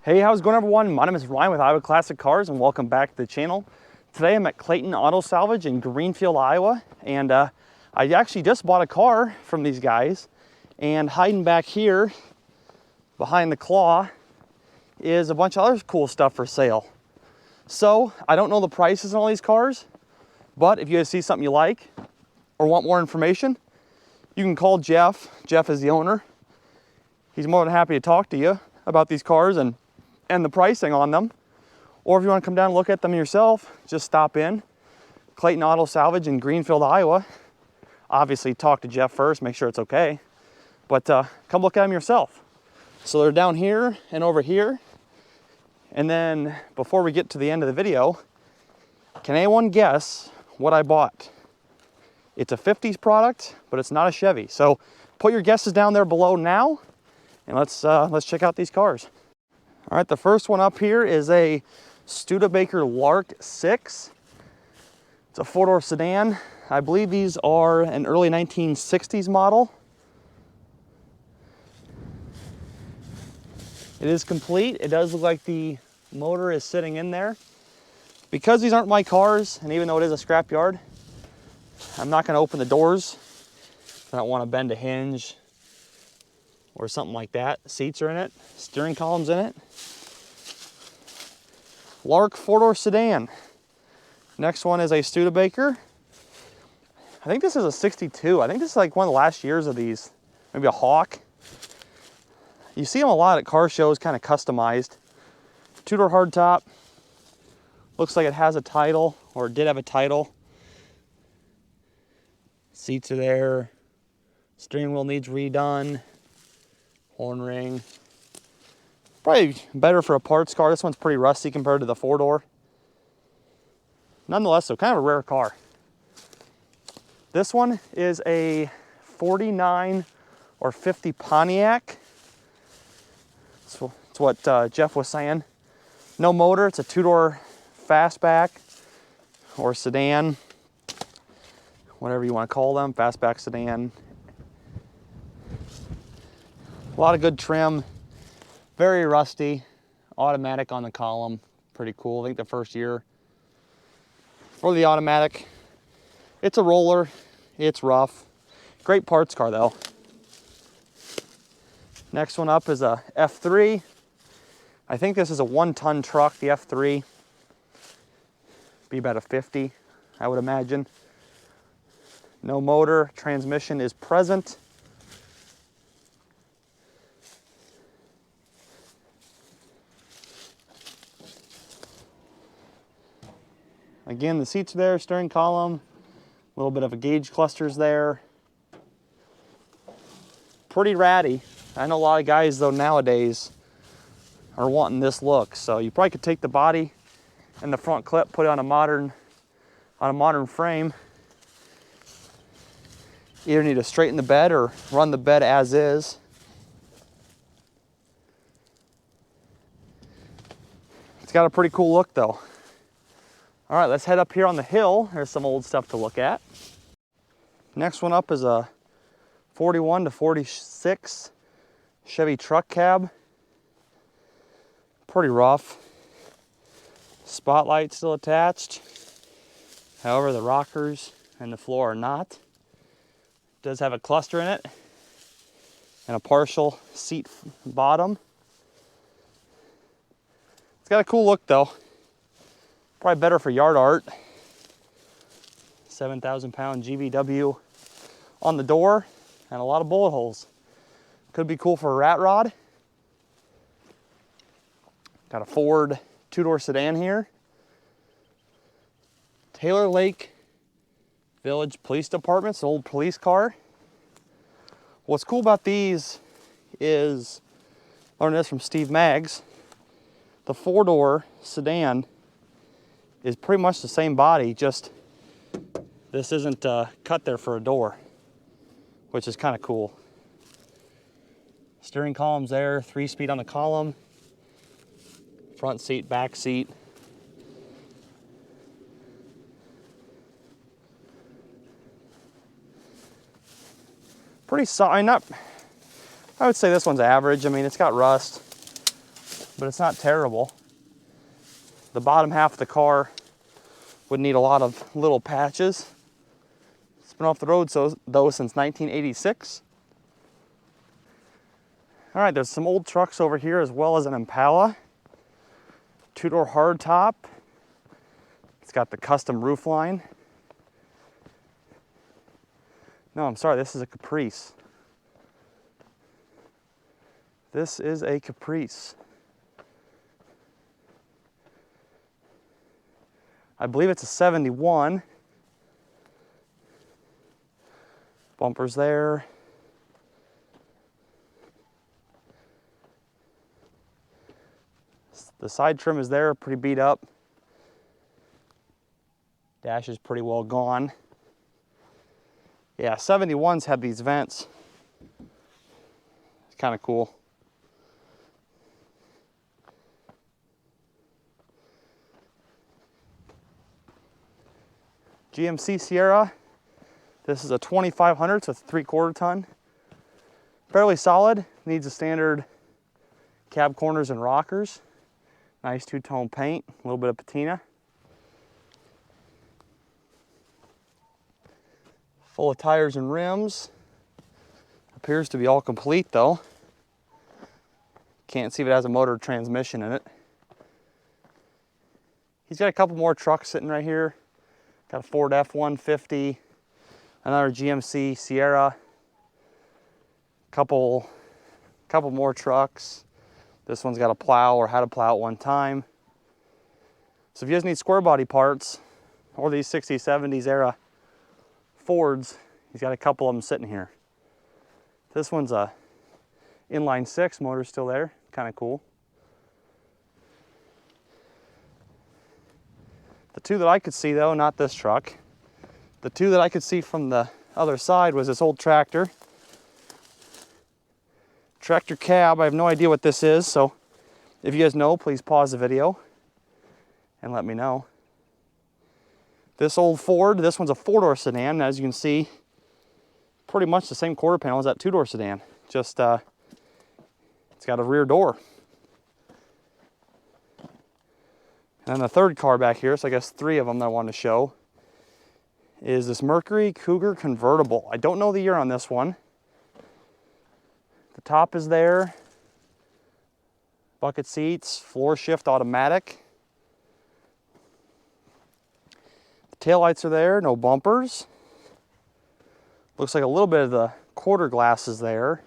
Hey, how's it going, everyone? My name is Ryan with Iowa Classic Cars, and welcome back to the channel. Today I'm at Clayton Auto Salvage in Greenfield, Iowa, and I actually just bought a car from these guys, and hiding back here behind the claw is a bunch of other cool stuff for sale. So I don't know the prices on all these cars, but if you guys see something you like or want more information, you can call Jeff. Jeff is the owner. He's more than happy to talk to you about these cars and the pricing on them. Or if you want to come down and look at them yourself, just stop in. Clayton Auto Salvage in Greenfield, Iowa. Obviously talk to Jeff first, make sure it's okay. But come look at them yourself. So they're down here and over here. And then before we get to the end of the video, can anyone guess what I bought? It's a 50s product, but it's not a Chevy. So put your guesses down there below now, and let's check out these cars. All right, the first one up here is a Studebaker Lark 6. It's a four-door sedan. I believe these are an early 1960s model. It is complete. It does look like the motor is sitting in there. Because these aren't my cars, and even though it is a scrapyard, I'm not going to open the doors. I don't want to bend a hinge or something like that. Seats are in it, steering column's in it. Lark four-door sedan. Next one is a Studebaker. I think this is a 62. I think this is like one of the last years of these. Maybe a Hawk. You see them a lot at car shows, kind of customized. Two-door hardtop. Looks like it has a title, or it did have a title. Seats are there. Steering wheel needs redone. Horn ring. Probably better for a parts car. This one's pretty rusty compared to the four-door. Nonetheless, so kind of a rare car. This one is a 49 or 50 Pontiac. That's what Jeff was saying. No motor. It's a two-door fastback or sedan, whatever you want to call them. Fastback sedan. A lot of good trim, very rusty, automatic on the column, pretty cool. I think the first year for the automatic. It's a roller, it's rough. Great parts car though. Next one up is a F3. I think this is a 1-ton truck, the F3. Be about a 50, I would imagine. No motor, transmission is present. Again, the seats are there, steering column, a little bit of a gauge clusters there. Pretty ratty. I know a lot of guys though nowadays are wanting this look. So you probably could take the body and the front clip, put it on a modern frame. Either need to straighten the bed or run the bed as is. It's got a pretty cool look though. All right, let's head up here on the hill. There's some old stuff to look at. Next one up is a 41 to 46 Chevy truck cab. Pretty rough. Spotlight still attached. However, the rockers and the floor are not. It does have a cluster in it and a partial seat bottom. It's got a cool look though. Probably better for yard art. 7,000-pound GVW on the door and a lot of bullet holes. Could be cool for a rat rod. Got a Ford two-door sedan here. Taylor Lake Village Police Department, it's an old police car. What's cool about these is, I learned this from Steve Maggs, the four-door sedan is pretty much the same body, just this isn't cut there for a door, which is kind of cool. Steering column's there, 3-speed on the column, front seat, back seat. Pretty solid. I would say this one's average. I mean, it's got rust. but it's not terrible. The bottom half of the car would need a lot of little patches. It's been off the road though since 1986. All right, there's some old trucks over here as well as an Impala. Two-door hardtop. It's got the custom roof line. No, I'm sorry, this is a Caprice. This is a Caprice. I believe it's a 71. Bumpers there. The side trim is there, pretty beat up. Dash is pretty well gone. Yeah, 71s have these vents. It's kind of cool. GMC Sierra. This is a 2500, so it's a 3/4 ton. Fairly solid, needs a standard cab corners and rockers. Nice two-tone paint, a little bit of patina. Full of tires and rims. Appears to be all complete though. Can't see if it has a motor transmission in it. He's got a couple more trucks sitting right here. Got a Ford F-150, another GMC Sierra, couple more trucks. This one's got a plow or had a plow at one time. So if you guys need square body parts or these 60s, 70s era Fords, he's got a couple of them sitting here. This one's a inline 6, motor's still there, kind of cool. The two that I could see though, not this truck, the two that I could see from the other side was this old tractor. Tractor cab, I have no idea what this is, so if you guys know, please pause the video and let me know. This old Ford, this one's a 4-door sedan, and as you can see, pretty much the same quarter panel as that 2-door sedan, just it's got a rear door. And then the third car back here, so I guess 3 of them that I wanted to show, is this Mercury Cougar convertible. I don't know the year on this one. The top is there. Bucket seats, floor shift automatic. The taillights are there, no bumpers. Looks like a little bit of the quarter glass is there.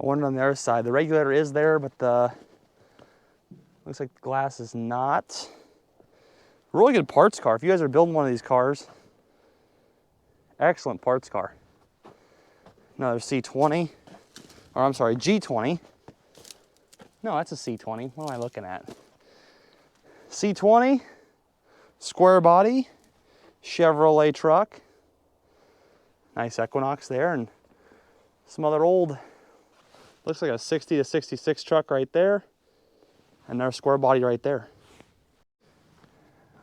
I wonder on the other side. The regulator is there, but the looks like the glass is not. Really good parts car. If you guys are building one of these cars, excellent parts car. Another C20, or I'm sorry, G20. No, that's a C20. What am I looking at? C20, square body, Chevrolet truck. Nice Equinox there, and some other old, looks like a 60 to 66 truck right there. And there's square body right there.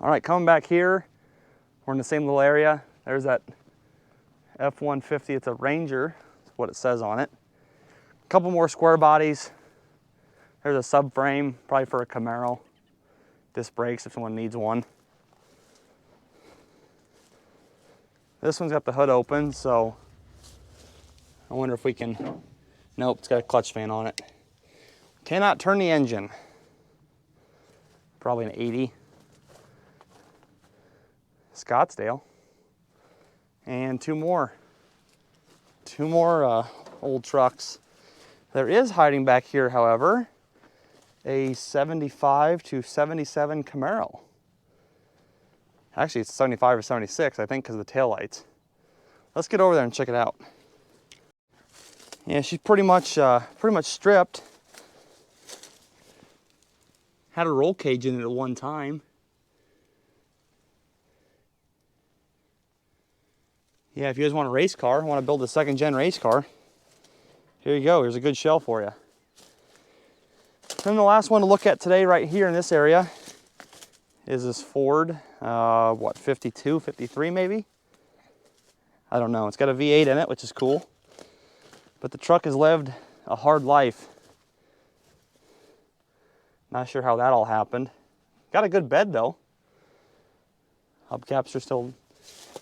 All right, coming back here, we're in the same little area. There's that F-150, it's a Ranger, that's what it says on it. A couple more square bodies. There's a subframe, probably for a Camaro. Disc brakes if someone needs one. This one's got the hood open, so I wonder if we can, nope, it's got a clutch fan on it. Cannot turn the engine. Probably an 80. Scottsdale. And two more old trucks. There is hiding back here, however, a 75 to 77 Camaro. Actually, it's 75 or 76, I think, because of the taillights. Let's get over there and check it out. Yeah, she's pretty much stripped. Had a roll cage in it at one time. Yeah, if you guys want a race car, want to build a 2nd-gen race car, here you go. Here's a good shell for you. Then the last one to look at today right here in this area is this Ford, what, 52, 53 maybe? I don't know. It's got a V8 in it, which is cool. But the truck has lived a hard life. Not sure how that all happened. Got a good bed though. Hubcaps are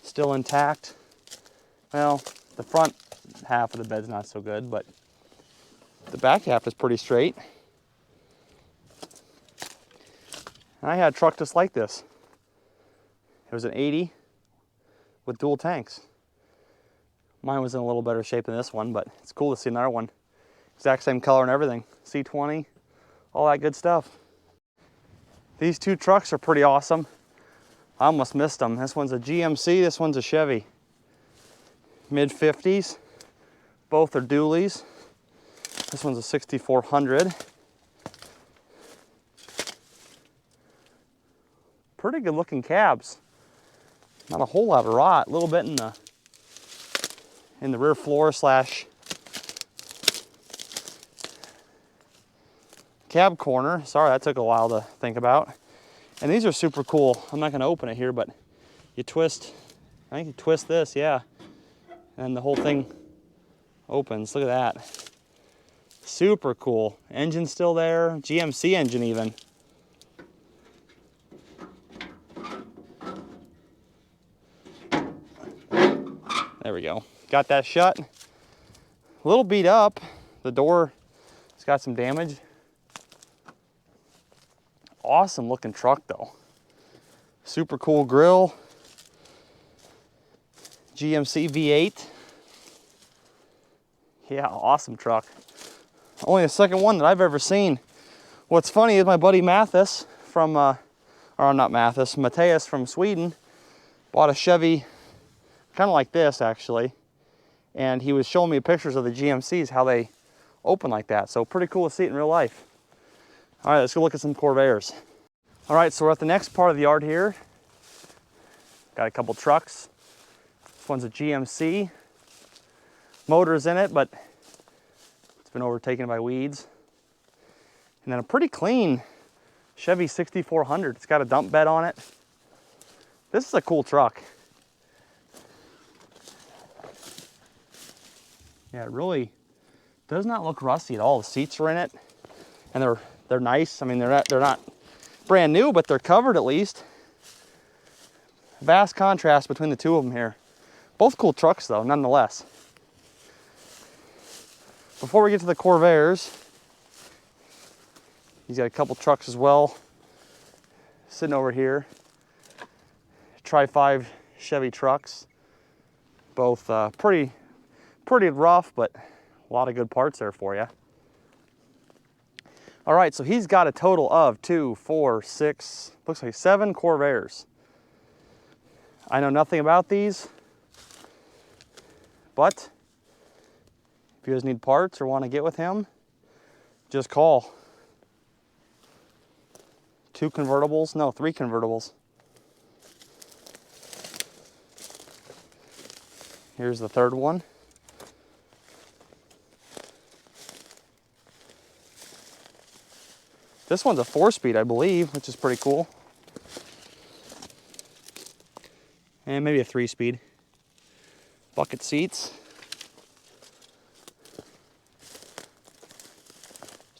still intact. Well, the front half of the bed's not so good, but the back half is pretty straight. And I had a truck just like this. It was an 80 with dual tanks. Mine was in a little better shape than this one, but it's cool to see another one. Exact same color and everything. C20, all that good stuff. These two trucks are pretty awesome. I almost missed them. This one's a GMC, this one's a Chevy. Mid-50s. Both are dualies. This one's a 6400. Pretty good looking cabs. Not a whole lot of rot. A little bit in the rear floor slash cab corner. Sorry, that took a while to think about. And these are super cool. I'm not gonna open it here, but you twist, I think you twist this, yeah. And the whole thing opens. Look at that. Super cool. Engine still there. GMC engine even. There we go. Got that shut. A little beat up. The door has got some damage. Awesome looking truck though. Super cool grill. GMC V8. Yeah, awesome truck. Only the second one that I've ever seen. What's funny is my buddy Mathis from, or not Mathis, Mateus from Sweden, bought a Chevy kind of like this actually. And he was showing me pictures of the GMCs, how they open like that. So pretty cool to see it in real life. All right, let's go look at some Corvairs. All right, so we're at the next part of the yard here. Got a couple trucks. This one's a GMC. Motor's in it, but it's been overtaken by weeds. And then a pretty clean Chevy 6400. It's got a dump bed on it. This is a cool truck. Yeah, it really does not look rusty at all. The seats are in it, and they're nice. I mean, they're not brand new, but they're covered at least. Vast contrast between the two of them here. Both cool trucks though, nonetheless. Before we get to the Corvairs, he's got a couple trucks as well sitting over here. Tri-5 Chevy trucks. Both pretty rough, but a lot of good parts there for you. All right, so he's got a total of 2, 4, 6, looks like 7 Corvairs. I know nothing about these, but if you guys need parts or want to get with him, just call. 2 convertibles, no, 3 convertibles. Here's the third one. This one's a 4-speed, I believe, which is pretty cool. And maybe a 3-speed. Bucket seats.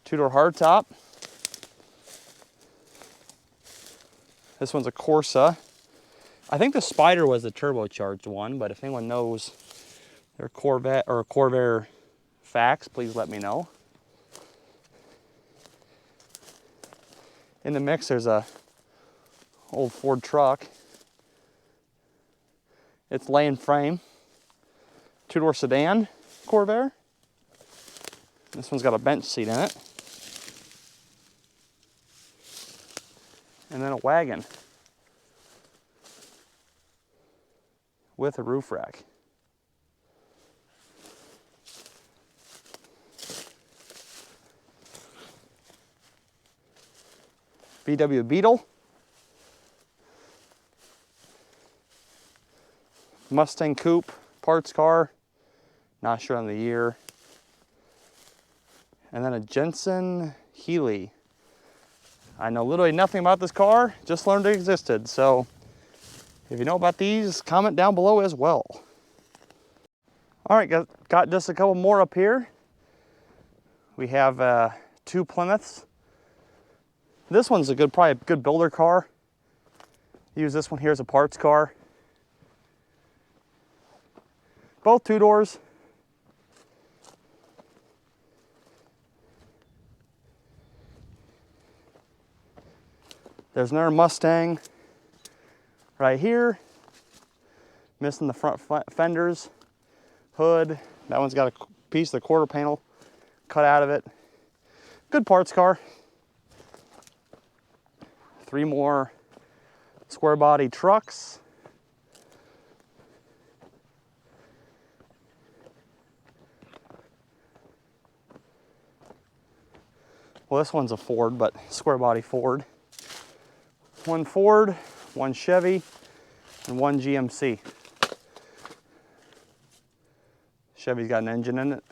2-door hardtop. This one's a Corsa. I think the Spider was the turbocharged one, but if anyone knows their Corvette or Corvair facts, please let me know. In the mix, there's a old Ford truck. It's laying frame. 2-door sedan Corvair. This one's got a bench seat in it. And then a wagon with a roof rack. VW Beetle. Mustang Coupe, parts car, not sure on the year. And then a Jensen Healy. I know literally nothing about this car, just learned it existed. So if you know about these, comment down below as well. All right, got just a couple more up here. We have 2 Plymouths. This one's probably a good builder car. Use this one here as a parts car. Both 2-doors. There's another Mustang right here. Missing the front fenders, hood. That one's got a piece of the quarter panel cut out of it. Good parts car. 3 more square body trucks. Well, this one's a Ford, but square body Ford. 1 Ford, 1 Chevy, and 1 GMC. Chevy's got an engine in it.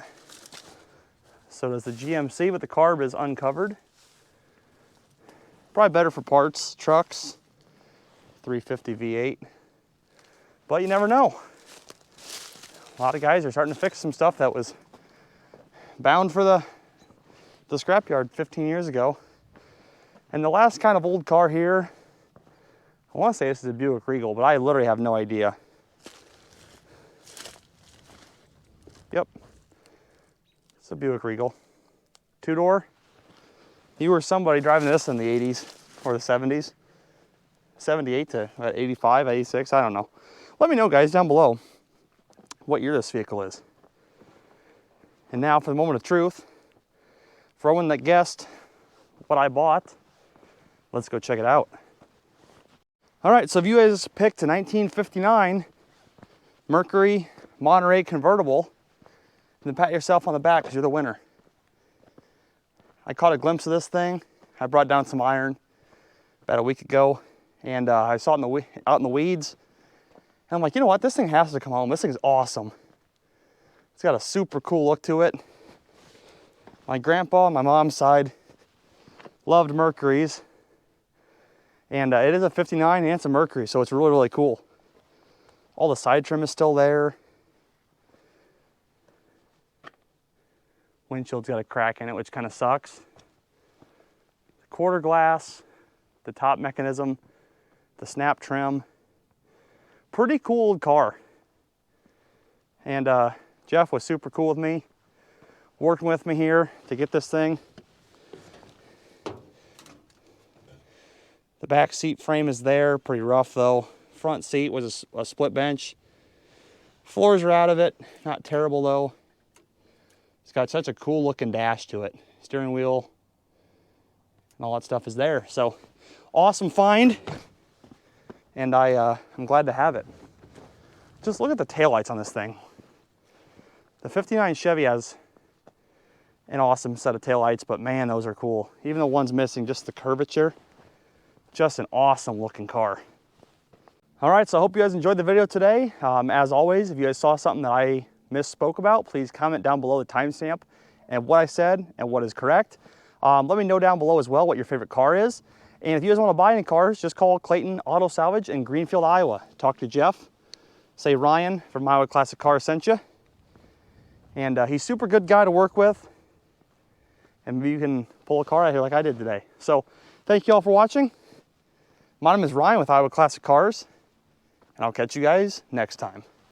So does the GMC, but the carb is uncovered. Probably better for parts, trucks. 350 V8. But you never know. A lot of guys are starting to fix some stuff that was bound for the scrapyard 15 years ago. And the last kind of old car here, I want to say this is a Buick Regal, but I literally have no idea. Yep, it's a Buick Regal. 2-door. You were somebody driving this in the 80s or the 70s. 78 to 85, 86, I don't know. Let me know, guys, down below what year this vehicle is. And now for the moment of truth. For anyone that guessed what I bought, let's go check it out. All right, so if you guys picked a 1959 Mercury Monterey convertible, then pat yourself on the back because you're the winner. I caught a glimpse of this thing. I brought down some iron about a week ago, and I saw it out in the weeds. And I'm like, you know what? This thing has to come home. This thing's awesome. It's got a super cool look to it. My grandpa on my mom's side loved Mercuries. And it is a 59 and it's a Mercury, so it's really, really cool. All the side trim is still there. Windshield's got a crack in it, which kind of sucks. The quarter glass, the top mechanism, the snap trim. Pretty cool old car. And Jeff was super cool with me, working with me here to get this thing. The back seat frame is there, pretty rough though. Front seat was a split bench. Floors are out of it, not terrible though. It's got such a cool looking dash to it. Steering wheel and all that stuff is there. So awesome find. And I'm glad to have it. Just look at the taillights on this thing. The 59 Chevy has an awesome set of taillights, but man, those are cool. Even the ones missing just the curvature. Just an awesome looking car. All right, so I hope you guys enjoyed the video today. As always, if you guys saw something that I misspoke about, please comment down below the timestamp and what I said and what is correct. Let me know down below as well what your favorite car is. And if you guys want to buy any cars, just call Clayton Auto Salvage in Greenfield, Iowa. Talk to Jeff. Say Ryan from Iowa Classic Cars sent you. And he's a super good guy to work with. And maybe you can pull a car out here like I did today. So thank you all for watching. My name is Ryan with Iowa Classic Cars, and I'll catch you guys next time.